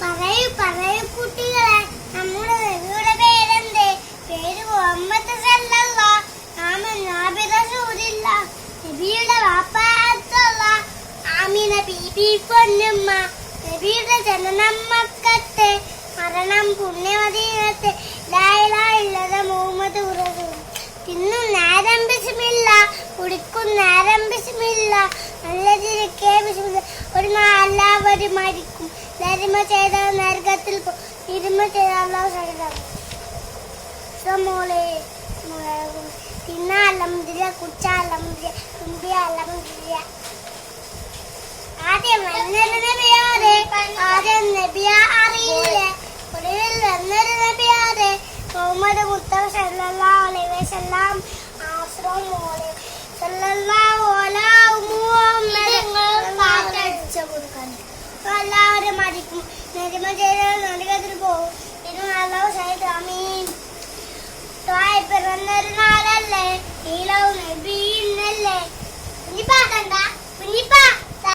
പറയൂ പറയൂ കുട്ടികളെ, നമ്മുടെ നബിയുടെ പേരെന്തേ? പേര് മുഹമ്മദ് സല്ലല്ലാഹു അലൈഹി വസല്ലം. നബിയുടെ വാപ്പ അബ്ദുല്ലാഹ്, ആമിന ബീബി പൊന്നുമ്മ. നബിയുടെ ജനനം മക്കത്തെ, മരണം പുണ്യമദീനത്തെ. ലാ ഇലാഹ ഇല്ലല്ലാഹ് മുഹമ്മദ് റസൂൽ. തിന്നും നേരം ബിസ്മില്ല, കുടിക്കും നേരം ബിസ്മില്ല, നല്ല ചിരിക്കേ ബിസ്മില്ല. ഒരു നാലാവര് മരിക്കും, നരിമ ചെയ്താൽ നരകത്തിൽ പോകും, ഇരുമ ചെയ്താൽ അല്ലാഹു സഹിതം. തിന്നാലംദില്ല, കുച്ചാലംദില്ല, തുമ്പിയാലംദില്ല. ആദ്യം വന്നൊരു നബിയാരെ, ആദ്യം നബിയെ അറിയില്ല. ഒടുവിൽ വന്നൊരു നബിയാരെ, മുഹമ്മദ് മുസ്തഫ സല്ലല്ലാഹു അലൈഹി വസല്ലം. ആശ്രം മോളെ സല്ലല്ലാഹു അലൈഹി മുഹമ്മദ് അടിച്ചു കൊടുക്കാൻ. എല്ലാവരും മരിക്കും, നരിമ ചെയ്താൽ നരകത്തിൽ പോകും, ഇരുമ അല്ലാഹു സഹിതം. ആമീൻ. പിറന്നൊരു നാളല്ലേ, ഈലവും നബിന്നല്ലേ. കുഞ്ഞിപ്പാക്കണ്ട, കുഞ്ഞിപ്പ